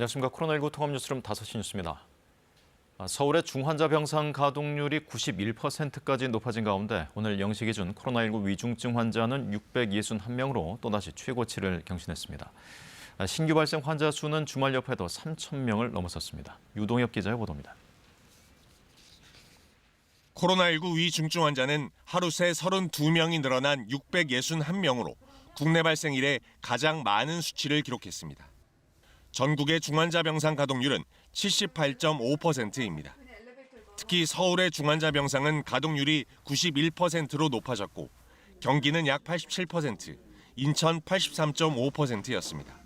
안녕하십니까. 코로나19 통합뉴스룸 5시 뉴스입니다. 서울의 중환자 병상 가동률이 91%까지 높아진 가운데 오늘 0시 기준 코로나19 위중증 환자는 661명으로 또다시 최고치를 경신했습니다. 신규 발생 환자 수는 주말 여파에도 3,000명을 넘어섰습니다. 유동엽 기자의 보도입니다. 코로나19 위중증 환자는 하루 새 32명이 늘어난 661명으로 국내 발생 이래 가장 많은 수치를 기록했습니다. 전국의 중환자 병상 가동률은 78.5%입니다. 특히 서울의 중환자 병상은 가동률이 91%로 높아졌고 경기는 약 87%, 인천 83.5%였습니다.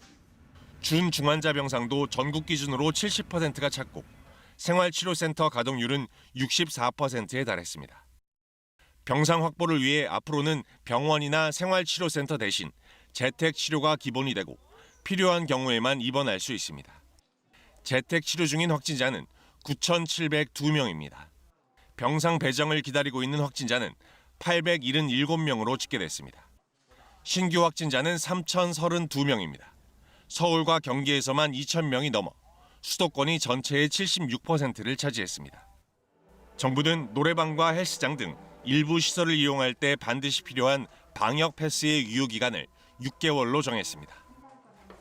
준중환자 병상도 전국 기준으로 70%가 찼고 생활치료센터 가동률은 64%에 달했습니다. 병상 확보를 위해 앞으로는 병원이나 생활치료센터 대신 재택치료가 기본이 되고 필요한 경우에만 입원할 수 있습니다. 재택치료 중인 확진자는 9,702명입니다. 병상 배정을 기다리고 있는 확진자는 877명으로 집계됐습니다. 신규 확진자는 3,032명입니다. 서울과 경기에서만 2,000명이 넘어 수도권이 전체의 76%를 차지했습니다. 정부는 노래방과 헬스장 등 일부 시설을 이용할 때 반드시 필요한 방역 패스의 유효기간을 6개월로 정했습니다.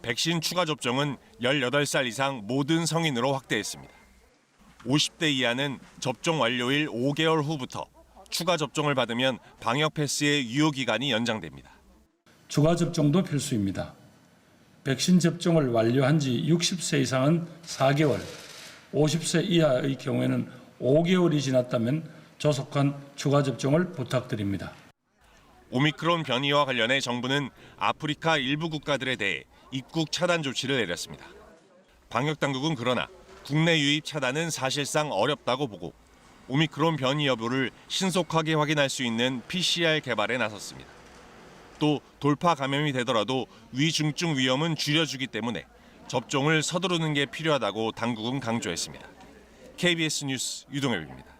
백신 추가 접종은 18살 이상 모든 성인으로 확대했습니다. 50대 이하는 접종 완료일 5개월 후부터 추가 접종을 받으면 방역 패스의 유효기간이 연장됩니다. 추가 접종도 필수입니다. 백신 접종을 완료한 지 60세 이상은 4개월, 50세 이하의 경우에는 5개월이 지났다면 조속한 추가 접종을 부탁드립니다. 오미크론 변이와 관련해 정부는 아프리카 일부 국가들에 대해 입국 차단 조치를 내렸습니다. 방역당국은 그러나 국내 유입 차단은 사실상 어렵다고 보고 오미크론 변이 여부를 신속하게 확인할 수 있는 PCR 개발에 나섰습니다. 또 돌파 감염이 되더라도 위중증 위험은 줄여주기 때문에 접종을 서두르는 게 필요하다고 당국은 강조했습니다. KBS 뉴스 유동엽입니다.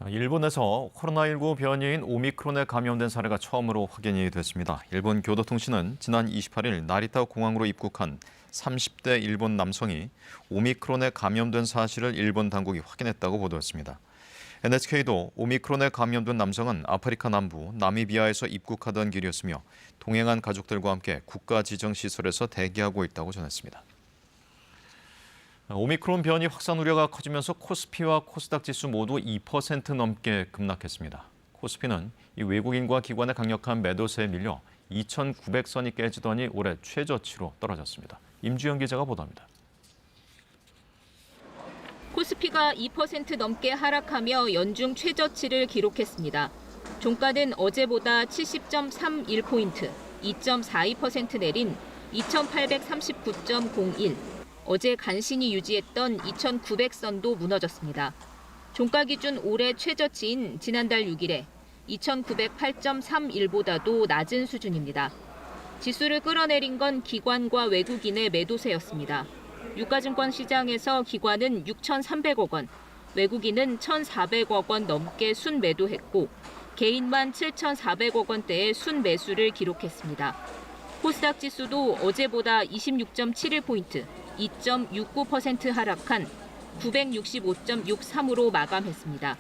일본에서 코로나19 변이인 오미크론에 감염된 사례가 처음으로 확인이 됐습니다. 일본 교도통신은 지난 28일 나리타 공항으로 입국한 30대 일본 남성이 오미크론에 감염된 사실을 일본 당국이 확인했다고 보도했습니다. NHK도 오미크론에 감염된 남성은 아프리카 남부 나미비아에서 입국하던 길이었으며 동행한 가족들과 함께 국가지정시설에서 대기하고 있다고 전했습니다. 오미크론 변이 확산 우려가 커지면서 코스피와 코스닥 지수 모두 2% 넘게 급락했습니다. 코스피는 이 외국인과 기관의 강력한 매도세에 밀려 2,900선이 깨지더니 올해 최저치로 떨어졌습니다. 임주영 기자가 보도합니다. 코스피가 2% 넘게 하락하며 연중 최저치를 기록했습니다. 종가는 어제보다 70.31포인트, 2.42% 내린 2,839.01, 어제 간신히 유지했던 2,900선도 무너졌습니다. 종가 기준 올해 최저치인 지난달 6일에 2,908.31보다도 낮은 수준입니다. 지수를 끌어내린 건 기관과 외국인의 매도세였습니다. 유가증권 시장에서 기관은 6,300억 원, 외국인은 1,400억 원 넘게 순매도했고 개인만 7,400억 원대의 순매수를 기록했습니다. 코스닥 지수도 어제보다 26.71포인트, 2.69% 하락한 965.63으로 마감했습니다.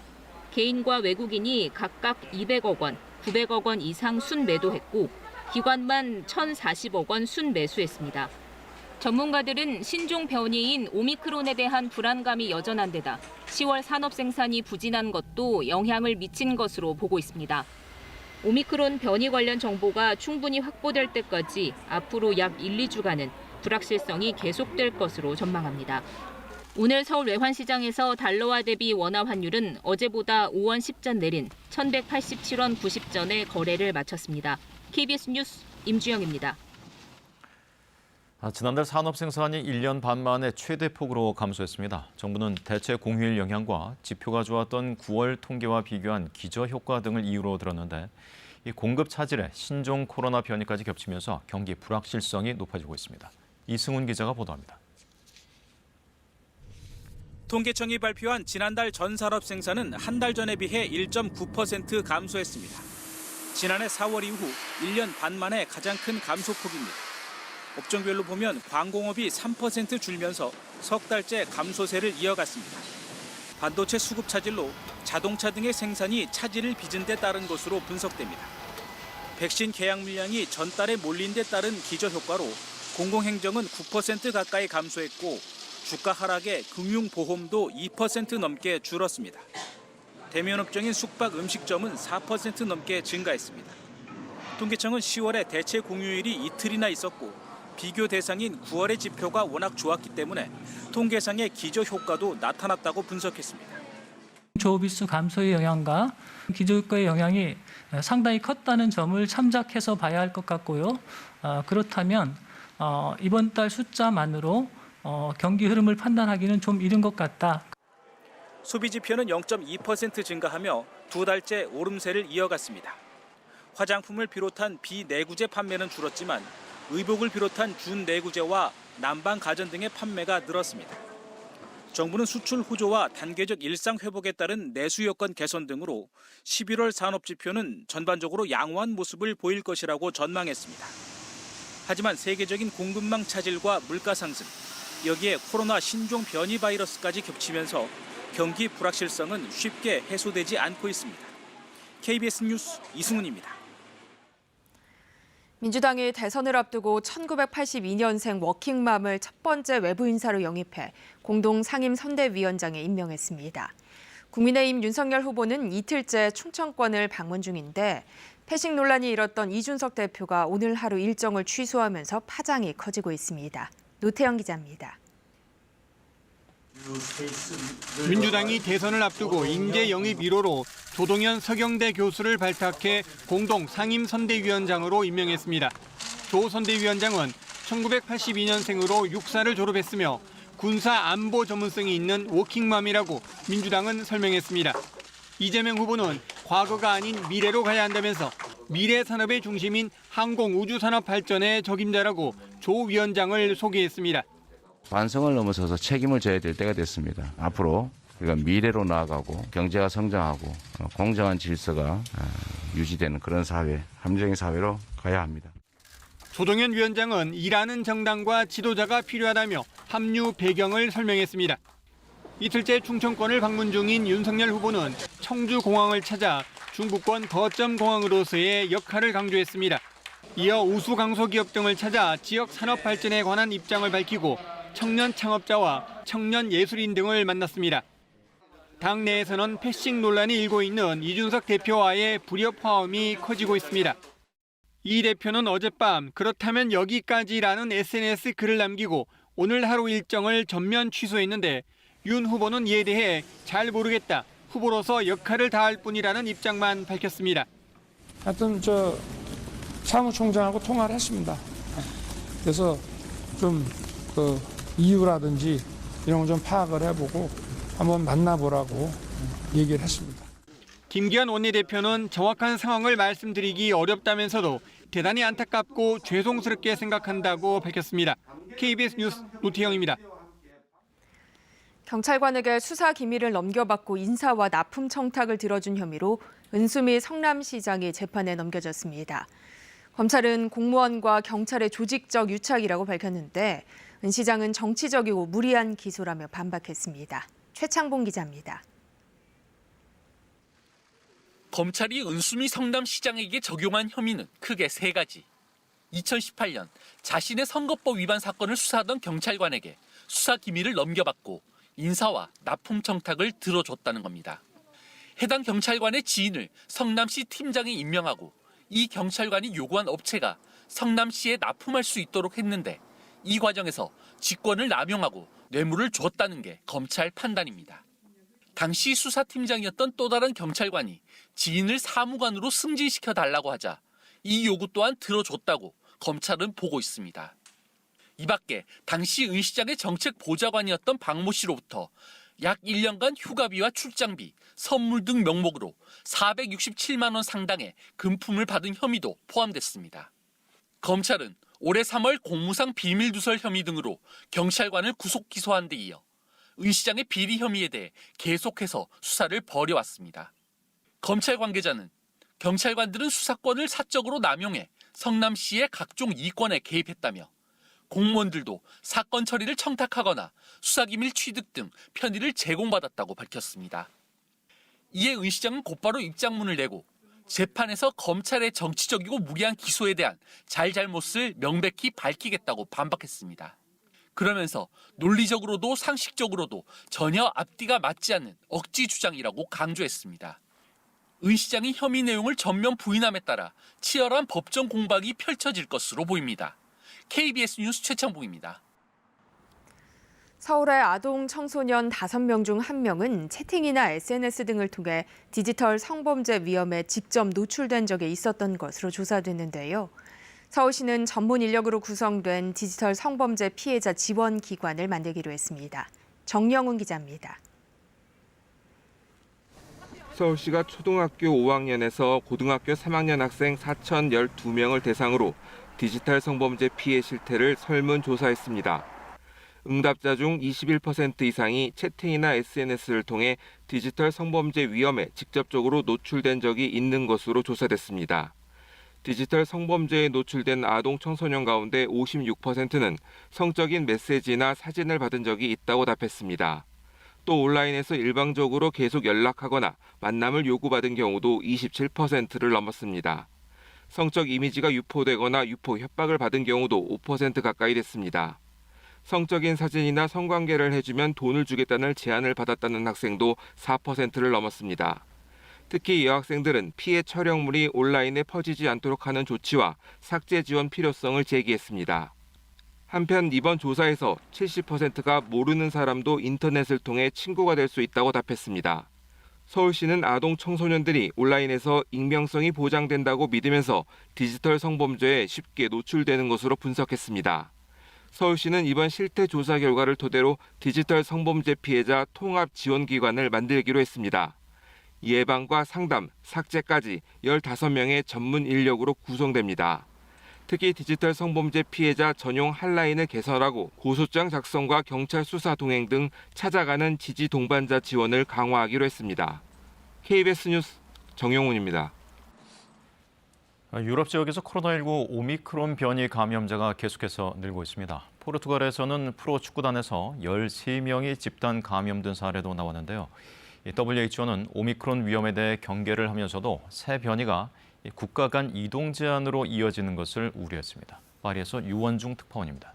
개인과 외국인이 각각 200억 원, 900억 원 이상 순매도했고 기관만 1,040억 원 순매수했습니다. 전문가들은 신종 변이인 오미크론에 대한 불안감이 여전한 데다 10월 산업 생산이 부진한 것도 영향을 미친 것으로 보고 있습니다. 오미크론 변이 관련 정보가 충분히 확보될 때까지 앞으로 약 1, 2주간은 불확실성이 계속될 것으로 전망합니다. 오늘 서울 외환시장에서 달러화 대비 원화 환율은 어제보다 5원 10전 내린 1,187원 90전에 거래를 마쳤습니다. KBS 뉴스 임주영입니다. 지난달 산업 생산이 1년 반 만에 최대폭으로 감소했습니다. 정부는 대체 공휴일 영향과 지표가 좋았던 9월 통계와 비교한 기저효과 등을 이유로 들었는데 이 공급 차질에 신종 코로나 변이까지 겹치면서 경기 불확실성이 높아지고 있습니다. 이승훈 기자가 보도합니다. 통계청이 발표한 지난달 전 산업 생산은 한 달 전에 비해 1.9% 감소했습니다. 지난해 4월 이후 1년 반 만에 가장 큰 감소폭입니다. 업종별로 보면 광공업이 3% 줄면서 석 달째 감소세를 이어갔습니다. 반도체 수급 차질로 자동차 등의 생산이 차질을 빚은 데 따른 것으로 분석됩니다. 백신 계약 물량이 전달에 몰린 데 따른 기저효과로 공공행정은 9% 가까이 감소했고 주가 하락에 금융보험도 2% 넘게 줄었습니다. 대면업종인 숙박 음식점은 4% 넘게 증가했습니다. 통계청은 10월에 대체 공휴일이 이틀이나 있었고 비교 대상인 9월의 지표가 워낙 좋았기 때문에 통계상의 기저효과도 나타났다고 분석했습니다. 조업일수 감소의 영향과 기저효과의 영향이 상당히 컸다는 점을 참작해서 봐야 할 것 같고요. 그렇다면 이번 달 숫자만으로 경기 흐름을 판단하기는 좀 이른 것 같다. 소비 지표는 0.2% 증가하며 두 달째 오름세를 이어갔습니다. 화장품을 비롯한 비내구재 판매는 줄었지만 의복을 비롯한 준내구재와 난방 가전 등의 판매가 늘었습니다. 정부는 수출 호조와 단계적 일상 회복에 따른 내수 여건 개선 등으로 11월 산업지표는 전반적으로 양호한 모습을 보일 것이라고 전망했습니다. 하지만 세계적인 공급망 차질과 물가 상승, 여기에 코로나 신종 변이 바이러스까지 겹치면서 경기 불확실성은 쉽게 해소되지 않고 있습니다. KBS 뉴스 이승훈입니다. 민주당이 대선을 앞두고 1982년생 워킹맘을 첫 번째 외부 인사로 영입해 공동 상임선대위원장에 임명했습니다. 국민의힘 윤석열 후보는 이틀째 충청권을 방문 중인데 패식 논란이 일었던 이준석 대표가 오늘 하루 일정을 취소하면서 파장이 커지고 있습니다. 노태영 기자입니다. 민주당이 대선을 앞두고 인재 영입 1호로 조동현 서경대 교수를 발탁해 공동 상임선대위원장으로 임명했습니다. 조 선대위원장은 1982년생으로 육사를 졸업했으며 군사 안보 전문성이 있는 워킹맘이라고 민주당은 설명했습니다. 이재명 후보는 과거가 아닌 미래로 가야 한다면서 미래 산업의 중심인 항공우주산업 발전의 적임자라고 조 위원장을 소개했습니다. 반성을 넘어서서 책임을 져야 될 때가 됐습니다. 앞으로 우리가 미래로 나아가고 경제가 성장하고 공정한 질서가 유지되는 그런 사회, 합리적인 사회로 가야 합니다. 조동현 위원장은 일하는 정당과 지도자가 필요하다며 합류 배경을 설명했습니다. 이틀째 충청권을 방문 중인 윤석열 후보는 청주공항을 찾아 중부권 거점 공항으로서의 역할을 강조했습니다. 이어 우수강소기업 등을 찾아 지역 산업 발전에 관한 입장을 밝히고 청년 창업자와 청년 예술인 등을 만났습니다. 당 내에서는 패식 논란이 일고 있는 이준석 대표와의 불협 화음이 커지고 있습니다. 이 대표는 어젯밤 그렇다면 여기까지라는 SNS 글을 남기고 오늘 하루 일정을 전면 취소했는데 윤 후보는 이에 대해 잘 모르겠다, 후보로서 역할을 다할 뿐이라는 입장만 밝혔습니다. 하여튼 사무총장하고 통화를 했습니다. 그래서 좀 이유라든지 이런 거 좀 파악을 해보고 한번 만나보라고 얘기를 했습니다. 김기현 원내대표는 정확한 상황을 말씀드리기 어렵다면서도 대단히 안타깝고 죄송스럽게 생각한다고 밝혔습니다. KBS 뉴스 노태영입니다. 경찰관에게 수사 기밀을 넘겨받고 인사와 납품 청탁을 들어준 혐의로 은수미 성남시장이 재판에 넘겨졌습니다. 검찰은 공무원과 경찰의 조직적 유착이라고 밝혔는데 은 시장은 정치적이고 무리한 기소라며 반박했습니다. 최창봉 기자입니다. 검찰이 은수미 성남시장에게 적용한 혐의는 크게 세 가지. 2018년 자신의 선거법 위반 사건을 수사하던 경찰관에게 수사 기밀을 넘겨받고 인사와 납품 청탁을 들어줬다는 겁니다. 해당 경찰관의 지인을 성남시 팀장에 임명하고 이 경찰관이 요구한 업체가 성남시에 납품할 수 있도록 했는데 이 과정에서 직권을 남용하고 뇌물을 줬다는 게 검찰 판단입니다. 당시 수사팀장이었던 또 다른 경찰관이 지인을 사무관으로 승진시켜 달라고 하자 이 요구 또한 들어줬다고 검찰은 보고 있습니다. 이 밖에 당시 은 시장의 정책 보좌관이었던 박모 씨로부터 약 1년간 휴가비와 출장비, 선물 등 명목으로 467만 원 상당의 금품을 받은 혐의도 포함됐습니다. 검찰은 올해 3월 공무상 비밀누설 혐의 등으로 경찰관을 구속 기소한 데 이어 은 시장의 비리 혐의에 대해 계속해서 수사를 벌여왔습니다. 검찰 관계자는 경찰관들은 수사권을 사적으로 남용해 성남시의 각종 이권에 개입했다며 공무원들도 사건 처리를 청탁하거나 수사기밀 취득 등 편의를 제공받았다고 밝혔습니다. 이에 은 시장은 곧바로 입장문을 내고 재판에서 검찰의 정치적이고 무리한 기소에 대한 잘잘못을 명백히 밝히겠다고 반박했습니다. 그러면서 논리적으로도 상식적으로도 전혀 앞뒤가 맞지 않는 억지 주장이라고 강조했습니다. 은 시장이 혐의 내용을 전면 부인함에 따라 치열한 법정 공방이 펼쳐질 것으로 보입니다. KBS 뉴스 최창봉입니다. 서울의 아동 청소년 5명 중 1명은 채팅이나 SNS 등을 통해 디지털 성범죄 위험에 직접 노출된 적이 있었던 것으로 조사됐는데요. 서울시는 전문 인력으로 구성된 디지털 성범죄 피해자 지원 기관을 만들기로 했습니다. 정영훈 기자입니다. 서울시가 초등학교 5학년에서 고등학교 3학년 학생 4,012명을 대상으로 디지털 성범죄 피해 실태를 설문조사했습니다. 응답자 중 21% 이상이 채팅이나 SNS를 통해 디지털 성범죄 위험에 직접적으로 노출된 적이 있는 것으로 조사됐습니다. 디지털 성범죄에 노출된 아동 청소년 가운데 56%는 성적인 메시지나 사진을 받은 적이 있다고 답했습니다. 또 온라인에서 일방적으로 계속 연락하거나 만남을 요구받은 경우도 27%를 넘었습니다. 성적 이미지가 유포되거나 유포 협박을 받은 경우도 5% 가까이 됐습니다. 성적인 사진이나 성관계를 해주면 돈을 주겠다는 제안을 받았다는 학생도 4%를 넘었습니다. 특히 여학생들은 피해 촬영물이 온라인에 퍼지지 않도록 하는 조치와 삭제 지원 필요성을 제기했습니다. 한편 이번 조사에서 70%가 모르는 사람도 인터넷을 통해 친구가 될 수 있다고 답했습니다. 서울시는 아동 청소년들이 온라인에서 익명성이 보장된다고 믿으면서 디지털 성범죄에 쉽게 노출되는 것으로 분석했습니다. 서울시는 이번 실태 조사 결과를 토대로 디지털 성범죄 피해자 통합 지원기관을 만들기로 했습니다. 예방과 상담, 삭제까지 15명의 전문 인력으로 구성됩니다. 특히 디지털 성범죄 피해자 전용 핫라인을 개설하고 고소장 작성과 경찰 수사 동행 등 찾아가는 지지 동반자 지원을 강화하기로 했습니다. KBS 뉴스 정용훈입니다. 유럽 지역에서 코로나19 오미크론 변이 감염자가 계속해서 늘고 있습니다. 포르투갈에서는 프로축구단에서 13명이 집단 감염된 사례도 나왔는데요. WHO는 오미크론 위험에 대해 경계를 하면서도 새 변이가 국가 간 이동 제한으로 이어지는 것을 우려했습니다. 파리에서 유원중 특파원입니다.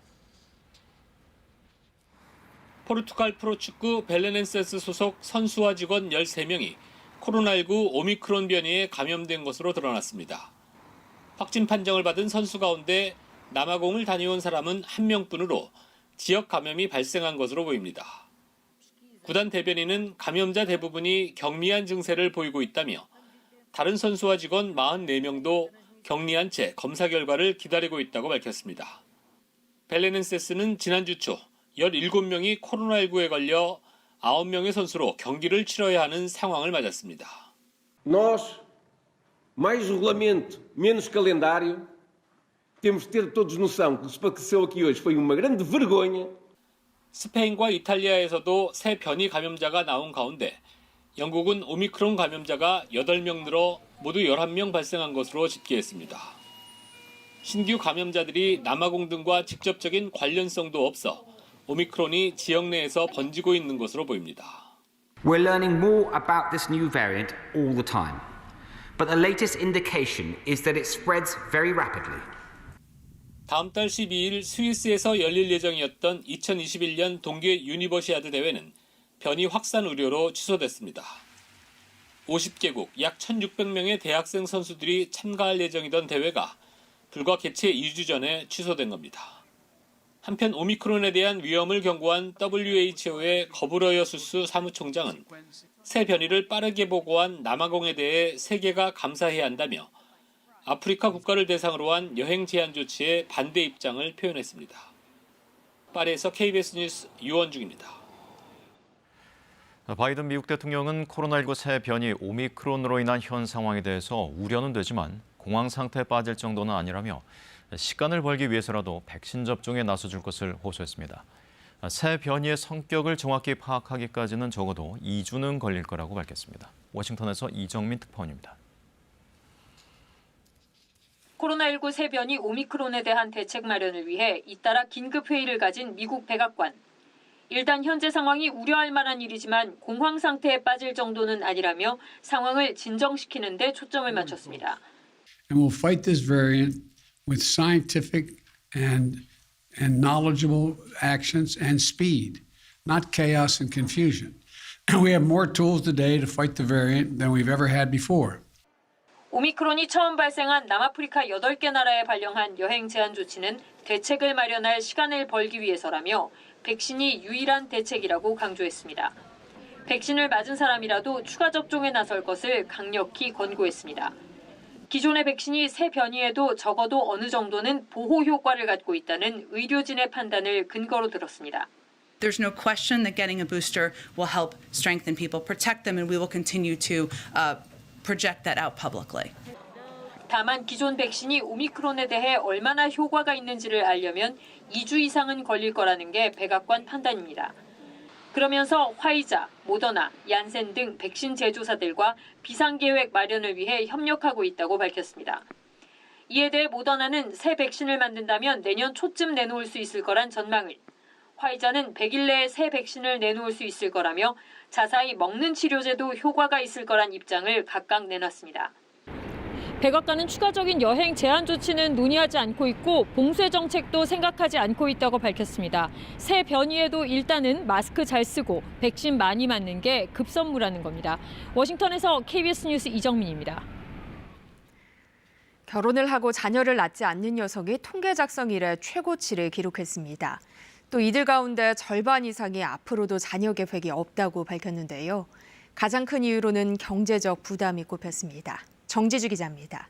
포르투갈 프로축구 벨레넨세스 소속 선수와 직원 13명이 코로나19 오미크론 변이에 감염된 것으로 드러났습니다. 확진 판정을 받은 선수 가운데 남아공을 다녀온 사람은 1명뿐으로 지역 감염이 발생한 것으로 보입니다. 구단 대변인은 감염자 대부분이 경미한 증세를 보이고 있다며 다른 선수와 직원 44명도 격리한 채 검사 결과를 기다리고 있다고 밝혔습니다. 벨레넨세스는 지난주 초 17명이 코로나19에 걸려 9명의 선수로 경기를 치러야 하는 상황을 맞았습니다. Nós, mais regulamento, menos calendário, temos de ter todos noção que o que se passou aqui hoje foi uma grande vergonha. 스페인과 이탈리아에서도 새 변이 감염자가 나온 가운데 영국은 오미크론 감염자가 8명 늘어 모두 11명 발생한 것으로 집계했습니다. 신규 감염자들이 남아공 등과 직접적인 관련성도 없어 오미크론이 지역 내에서 번지고 있는 것으로 보입니다. We're learning more about this new variant all the time. But the latest indication is that it spreads very rapidly. 다음 달 12일 스위스에서 열릴 예정이었던 2021년 동계 유니버시아드 대회는 변이 확산 우려로 취소됐습니다. 50개국 약 1,600명의 대학생 선수들이 참가할 예정이던 대회가 불과 개최 2주 전에 취소된 겁니다. 한편 오미크론에 대한 위험을 경고한 WHO의 거브러여수스 사무총장은 새 변이를 빠르게 보고한 남아공에 대해 세계가 감사해야 한다며 아프리카 국가를 대상으로 한 여행 제한 조치에 반대 입장을 표현했습니다. 파리에서 KBS 뉴스 유원중입니다. 바이든 미국 대통령은 코로나19 새 변이 오미크론으로 인한 현 상황에 대해서 우려는 되지만 공황 상태에 빠질 정도는 아니라며 시간을 벌기 위해서라도 백신 접종에 나서줄 것을 호소했습니다. 새 변이의 성격을 정확히 파악하기까지는 적어도 2주는 걸릴 거라고 밝혔습니다. 워싱턴에서 이정민 특파원입니다. 코로나19 새 변이 오미크론에 대한 대책 마련을 위해 잇따라 긴급 회의를 가진 미국 백악관. 일단 현재 상황이 우려할 만한 일이지만 공황 상태에 빠질 정도는 아니라며 상황을 진정시키는 데 초점을 맞췄습니다. And we'll fight this variant with scientific and knowledgeable actions and speed, not chaos and confusion. We have more tools today to fight the variant than we've ever had before. 오미크론이 처음 발생한 남아프리카 8개 나라에 발령한 여행 제한 조치는 대책을 마련할 시간을 벌기 위해서라며 백신이 유일한 대책이라고 강조했습니다. 백신을 맞은 사람이라도 추가 접종에 나설 것을 강력히 권고했습니다. 기존의 백신이 새 변이에도 적어도 어느 정도는 보호 효과를 갖고 있다는 의료진의 판단을 근거로 들었습니다. There's no question that getting a booster will help strengthen people, protect them, and we will continue to project that out publicly. 다만 기존 백신이 오미크론에 대해 얼마나 효과가 있는지를 알려면 2주 이상은 걸릴 거라는 게 백악관 판단입니다. 그러면서 화이자, 모더나, 얀센 등 백신 제조사들과 비상계획 마련을 위해 협력하고 있다고 밝혔습니다. 이에 대해 모더나는 새 백신을 만든다면 내년 초쯤 내놓을 수 있을 거란 전망을, 화이자는 100일 내에 새 백신을 내놓을 수 있을 거라며 자사히 먹는 치료제도 효과가 있을 거란 입장을 각각 내놨습니다. 백악관은 추가적인 여행 제한 조치는 논의하지 않고 있고 봉쇄 정책도 생각하지 않고 있다고 밝혔습니다. 새 변이에도 일단은 마스크 잘 쓰고 백신 많이 맞는 게 급선무라는 겁니다. 워싱턴에서 KBS 뉴스 이정민입니다. 결혼을 하고 자녀를 낳지 않는 여성이 통계 작성 이래 최고치를 기록했습니다. 또 이들 가운데 절반 이상이 앞으로도 자녀 계획이 없다고 밝혔는데요. 가장 큰 이유로는 경제적 부담이 꼽혔습니다. 정지주 기자입니다.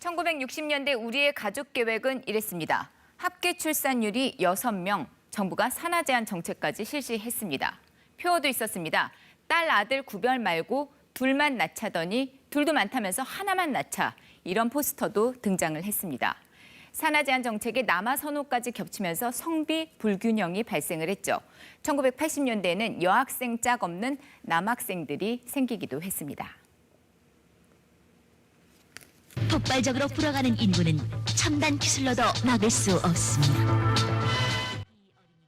1960년대 우리의 가족 계획은 이랬습니다. 합계 출산율이 6명, 정부가 산하 제한 정책까지 실시했습니다. 표어도 있었습니다. 딸, 아들 구별 말고 둘만 낳자더니 둘도 많다면서 하나만 낳자. 이런 포스터도 등장을 했습니다. 산하 제한 정책에 남아 선호까지 겹치면서 성비 불균형이 발생을 했죠. 1980년대에는 여학생 짝 없는 남학생들이 생기기도 했습니다. 폭발적으로 불어가는 인구는 첨단 기술로도 막을 수 없습니다.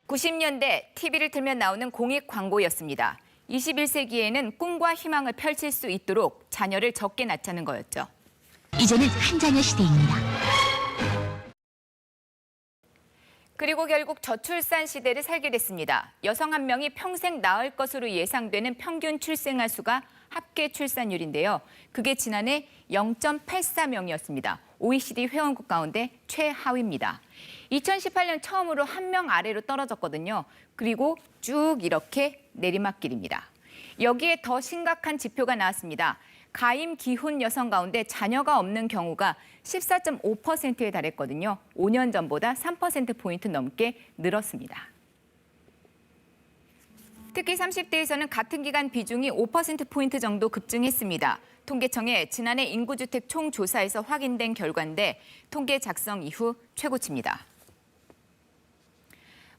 90년대 TV를 틀면 나오는 공익 광고였습니다. 21세기에는 꿈과 희망을 펼칠 수 있도록 자녀를 적게 낳자는 거였죠. 이제는 한자녀 시대입니다. 그리고 결국 저출산 시대를 살게 됐습니다. 여성 한 명이 평생 낳을 것으로 예상되는 평균 출생아 수가 합계 출산율인데요. 그게 지난해 0.84명이었습니다. OECD 회원국 가운데 최하위입니다. 2018년 처음으로 1명 아래로 떨어졌거든요. 그리고 쭉 이렇게 내리막길입니다. 여기에 더 심각한 지표가 나왔습니다. 가임 기혼 여성 가운데 자녀가 없는 경우가 14.5%에 달했거든요. 5년 전보다 3%포인트 넘게 늘었습니다. 특히 30대에서는 같은 기간 비중이 5%포인트 정도 급증했습니다. 통계청의 지난해 인구주택 총조사에서 확인된 결과인데 통계 작성 이후 최고치입니다.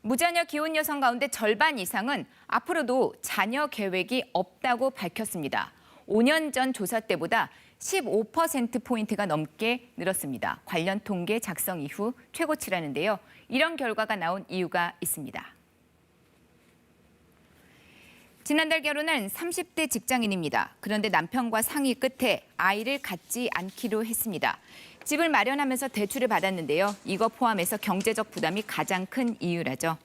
무자녀 기혼 여성 가운데 절반 이상은 앞으로도 자녀 계획이 없다고 밝혔습니다. 5년 전 조사 때보다 15%포인트가 넘게 늘었습니다. 관련 통계 작성 이후 최고치라는데요. 이런 결과가 나온 이유가 있습니다. 지난달 결혼한 30대 직장인입니다. 그런데 남편과 상의 끝에 아이를 갖지 않기로 했습니다. 집을 마련하면서 대출을 받았는데요. 이거 포함해서 경제적 부담이 가장 큰 이유라죠.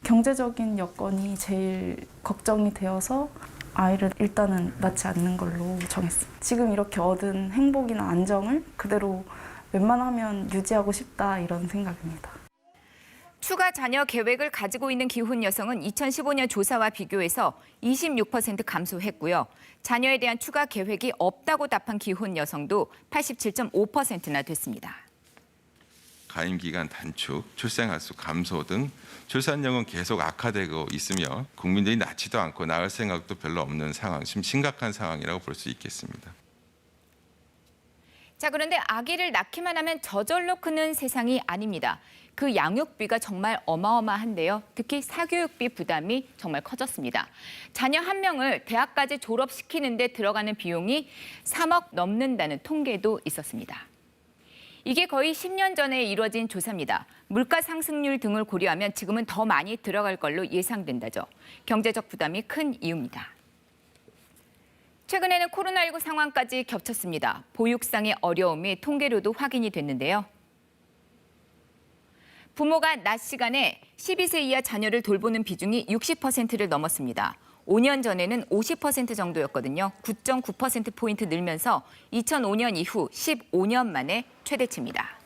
경제적인 여건이 제일 걱정이 되어서 아이를 일단은 낳지 않는 걸로 정했습니다. 지금 이렇게 얻은 행복이나 안정을 그대로 웬만하면 유지하고 싶다 이런 생각입니다. 추가 자녀 계획을 가지고 있는 기혼 여성은 2015년 조사와 비교해서 26% 감소했고요. 자녀에 대한 추가 계획이 없다고 답한 기혼 여성도 87.5%나 됐습니다. 가임 기간 단축, 출생아 수 감소 등 출산율은 계속 악화되고 있으며 국민들이 낳지도 않고 낳을 생각도 별로 없는 상황, 심각한 상황이라고 볼 수 있겠습니다. 자, 그런데 아기를 낳기만 하면 저절로 크는 세상이 아닙니다. 그 양육비가 정말 어마어마한데요. 특히 사교육비 부담이 정말 커졌습니다. 자녀 한 명을 대학까지 졸업시키는 데 들어가는 비용이 3억 넘는다는 통계도 있었습니다. 이게 거의 10년 전에 이루어진 조사입니다. 물가 상승률 등을 고려하면 지금은 더 많이 들어갈 걸로 예상된다죠. 경제적 부담이 큰 이유입니다. 최근에는 코로나19 상황까지 겹쳤습니다. 보육상의 어려움이 통계로도 확인이 됐는데요. 부모가 낮 시간에 12세 이하 자녀를 돌보는 비중이 60%를 넘었습니다. 5년 전에는 50% 정도였거든요. 9.9%포인트 늘면서 2005년 이후 15년 만에 최대치입니다.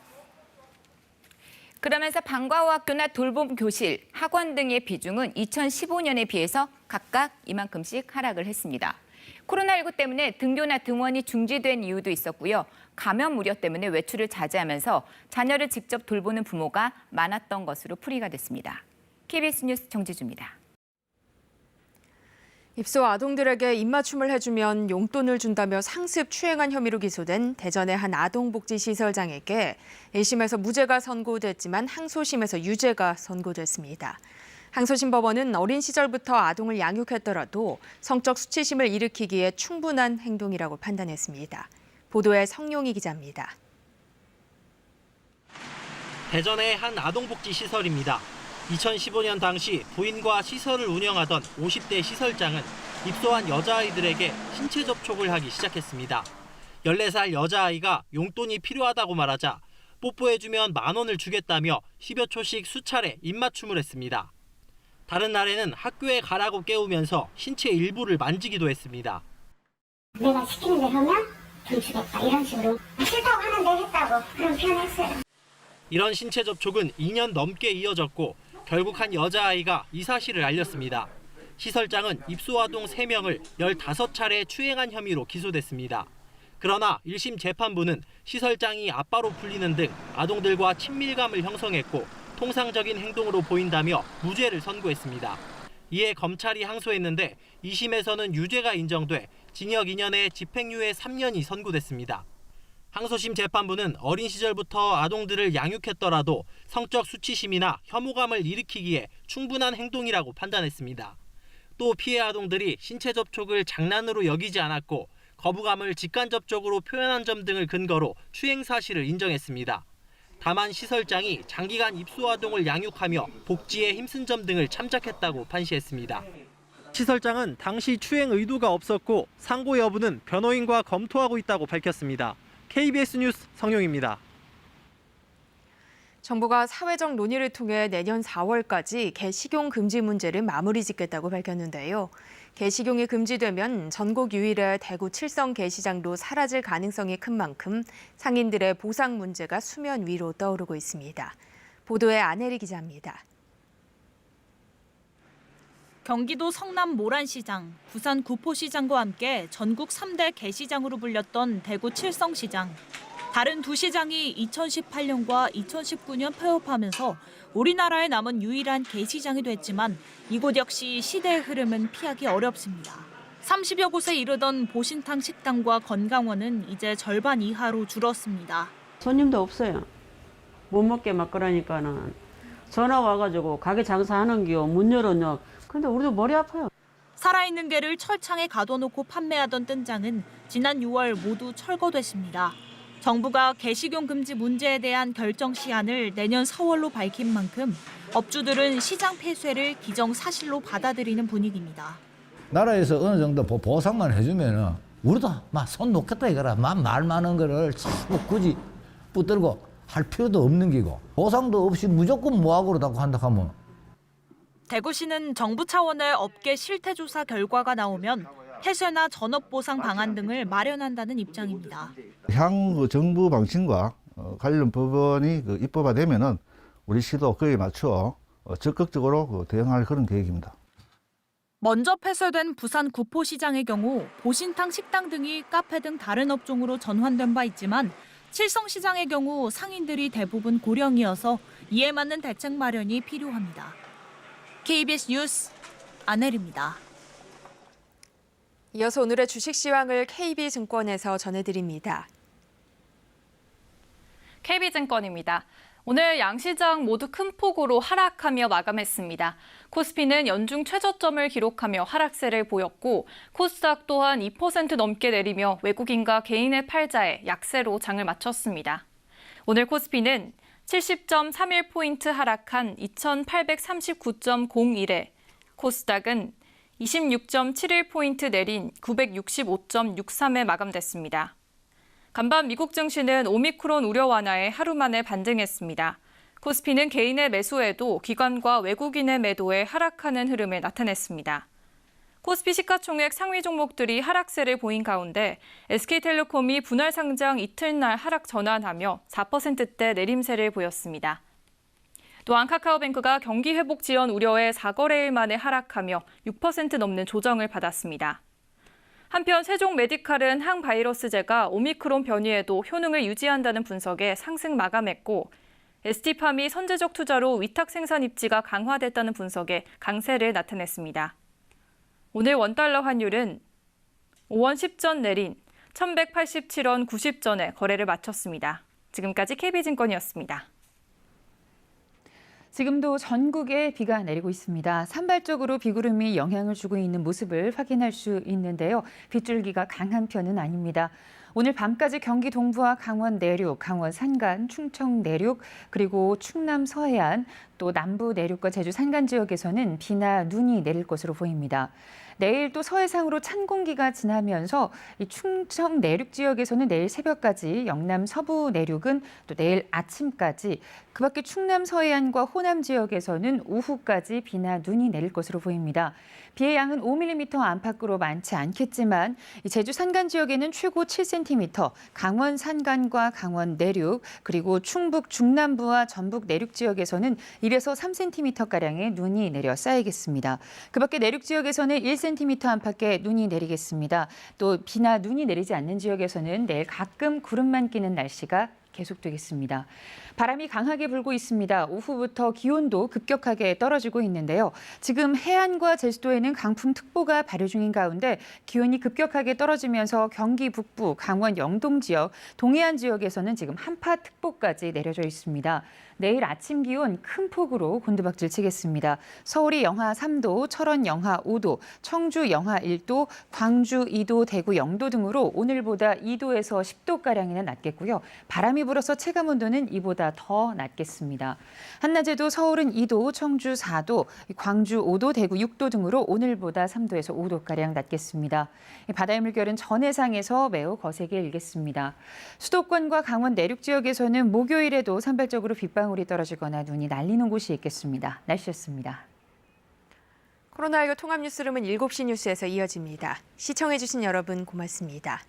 그러면서 방과후 학교나 돌봄 교실, 학원 등의 비중은 2015년에 비해서 각각 이만큼씩 하락을 했습니다. 코로나19 때문에 등교나 등원이 중지된 이유도 있었고요. 감염 우려 때문에 외출을 자제하면서 자녀를 직접 돌보는 부모가 많았던 것으로 풀이가 됐습니다. KBS 뉴스 정지주입니다. 입소 아동들에게 입맞춤을 해주면 용돈을 준다며 상습 추행한 혐의로 기소된 대전의 한 아동복지시설장에게 1심에서 무죄가 선고됐지만 항소심에서 유죄가 선고됐습니다. 항소심 법원은 어린 시절부터 아동을 양육했더라도 성적 수치심을 일으키기에 충분한 행동이라고 판단했습니다. 보도에 성용희 기자입니다. 대전의 한 아동복지시설입니다. 2015년 당시 부인과 시설을 운영하던 50대 시설장은 입소한 여자아이들에게 신체 접촉을 하기 시작했습니다. 14살 여자아이가 용돈이 필요하다고 말하자 뽀뽀해주면 10,000원을 주겠다며 10여 초씩 수차례 입맞춤을 했습니다. 다른 날에는 학교에 가라고 깨우면서 신체 일부를 만지기도 했습니다. 내가 시키는 대로 하면 돈 주겠다 이런 식으로 싫다고 하는데 했다고 그런 표현했어요. 이런 신체 접촉은 2년 넘게 이어졌고 결국 한 여자아이가 이 사실을 알렸습니다. 시설장은 입소아동 3명을 15차례 추행한 혐의로 기소됐습니다. 그러나 1심 재판부는 시설장이 아빠로 불리는 등 아동들과 친밀감을 형성했고 통상적인 행동으로 보인다며 무죄를 선고했습니다. 이에 검찰이 항소했는데 2심에서는 유죄가 인정돼 징역 2년에 집행유예 3년이 선고됐습니다. 항소심 재판부는 어린 시절부터 아동들을 양육했더라도 성적 수치심이나 혐오감을 일으키기에 충분한 행동이라고 판단했습니다. 또 피해 아동들이 신체 접촉을 장난으로 여기지 않았고 거부감을 직간접적으로 표현한 점 등을 근거로 추행 사실을 인정했습니다. 다만 시설장이 장기간 입소아동을 양육하며 복지에 힘쓴 점 등을 참작했다고 판시했습니다. 시설장은 당시 추행 의도가 없었고 상고 여부는 변호인과 검토하고 있다고 밝혔습니다. KBS 뉴스 성용입니다. 정부가 사회적 논의를 통해 내년 4월까지 개식용 금지 문제를 마무리 짓겠다고 밝혔는데요. 개식용이 금지되면 전국 유일의 대구 칠성 게시장도 사라질 가능성이 큰 만큼 상인들의 보상 문제가 수면 위로 떠오르고 있습니다. 보도에 안혜리 기자입니다. 경기도 성남 모란시장, 부산 구포시장과 함께 전국 3대 게시장으로 불렸던 대구 칠성시장. 다른 두 시장이 2018년과 2019년 폐업하면서 우리나라에 남은 유일한 게시장이 됐지만 이곳 역시 시대의 흐름은 피하기 어렵습니다. 30여 곳에 이르던 보신탕 식당과 건강원은 이제 절반 이하로 줄었습니다. 손님도 없어요. 못 먹게 막 그러니까는 전화 와가지고 가게 장사하는 기요 문 열었냐. 근데 우리도 머리 아파요. 살아있는 게를 철창에 가둬놓고 판매하던 뜬장은 지난 6월 모두 철거됐습니다. 정부가 개식용 금지 문제에 대한 결정 시한을 내년 4월로 밝힌 만큼 업주들은 시장 폐쇄를 기정사실로 받아들이는 분위기입니다. 나라에서 어느 정도 보상만 해주면은 우리도 막 손 놓겠다 이거라. 말 많은 거를 자꾸 굳이 붙들고 할 필요도 없는 기고 보상도 없이 무조건 무학으로다고 한다 하면. 대구시는 정부 차원의 업계 실태조사 결과가 나오면 폐쇄나 전업보상 방안 등을 마련한다는 입장입니다. 향후 정부 방침과 관련 법안이 입법화되면은 우리 시도 그에 맞춰 적극적으로 대응할 그런 계획입니다. 먼저 폐쇄된 부산 구포시장의 경우 보신탕 식당 등이 카페 등 다른 업종으로 전환된 바 있지만 칠성시장의 경우 상인들이 대부분 고령이어서 이에 맞는 대책 마련이 필요합니다. KBS 뉴스 안혜리입니다. 이어서 오늘의 주식 시황을 KB증권에서 전해드립니다. KB증권입니다. 오늘 양시장 모두 큰 폭으로 하락하며 마감했습니다. 코스피는 연중 최저점을 기록하며 하락세를 보였고 코스닥 또한 2% 넘게 내리며 외국인과 개인의 팔자에 약세로 장을 마쳤습니다. 오늘 코스피는 70.31포인트 하락한 2839.01에 코스닥은 26.71포인트 내린 965.63에 마감됐습니다. 간밤 미국 증시는 오미크론 우려 완화에 하루 만에 반등했습니다. 코스피는 개인의 매수에도 기관과 외국인의 매도에 하락하는 흐름을 나타냈습니다. 코스피 시가총액 상위 종목들이 하락세를 보인 가운데 SK텔레콤이 분할 상장 이틀날 하락 전환하며 4%대 내림세를 보였습니다. 또한 카카오뱅크가 경기 회복 지연 우려에 4거래일 만에 하락하며 6% 넘는 조정을 받았습니다. 한편 세종 메디칼은 항바이러스제가 오미크론 변이에도 효능을 유지한다는 분석에 상승 마감했고 ST팜이 선제적 투자로 위탁 생산 입지가 강화됐다는 분석에 강세를 나타냈습니다. 오늘 원달러 환율은 5원 10전 내린 1187원 90전에 거래를 마쳤습니다. 지금까지 KB증권이었습니다. 지금도 전국에 비가 내리고 있습니다. 산발적으로 비구름이 영향을 주고 있는 모습을 확인할 수 있는데요. 빗줄기가 강한 편은 아닙니다. 오늘 밤까지 경기 동부와 강원 내륙, 강원 산간, 충청 내륙, 그리고 충남 서해안, 또 남부 내륙과 제주 산간 지역에서는 비나 눈이 내릴 것으로 보입니다. 내일 또 서해상으로 찬 공기가 지나면서 이 충청 내륙 지역에서는 내일 새벽까지, 영남 서부 내륙은 또 내일 아침까지, 그밖에 충남 서해안과 호남 지역에서는 오후까지 비나 눈이 내릴 것으로 보입니다. 비의 양은 5mm 안팎으로 많지 않겠지만 제주 산간 지역에는 최고 7cm, 강원 산간과 강원 내륙, 그리고 충북 중남부와 전북 내륙 지역에서는 1에서 3cm가량의 눈이 내려 쌓이겠습니다. 그밖에 내륙 지역에서는 1cm 안팎의 눈이 내리겠습니다. 또 비나 눈이 내리지 않는 지역에서는 내일 가끔 구름만 끼는 날씨가 계속되겠습니다. 바람이 강하게 불고 있습니다. 오후부터 기온도 급격하게 떨어지고 있는데요. 지금 해안과 제주도에는 강풍특보가 발효 중인 가운데 기온이 급격하게 떨어지면서 경기 북부, 강원 영동 지역, 동해안 지역에서는 지금 한파특보까지 내려져 있습니다. 내일 아침 기온 큰 폭으로 곤두박질 치겠습니다. 서울이 영하 3도, 철원 영하 5도, 청주 영하 1도, 광주 2도, 대구 0도 등으로 오늘보다 2도에서 10도가량이나 낮겠고요. 바람이 불어서 체감온도는 이보다 더 낮겠습니다. 한낮에도 서울은 2도, 청주 4도, 광주 5도, 대구 6도 등으로 오늘보다 3도에서 5도가량 낮겠습니다. 바다의 물결은 전해상에서 매우 거세게 일겠습니다. 수도권과 강원 내륙 지역에서는 목요일에도 산발적으로 빗방울이 떨어지거나 눈이 날리는 곳이 있겠습니다. 날씨였습니다. 코로나19 통합 뉴스룸은 7시 뉴스에서 이어집니다. 시청해주신 여러분 고맙습니다.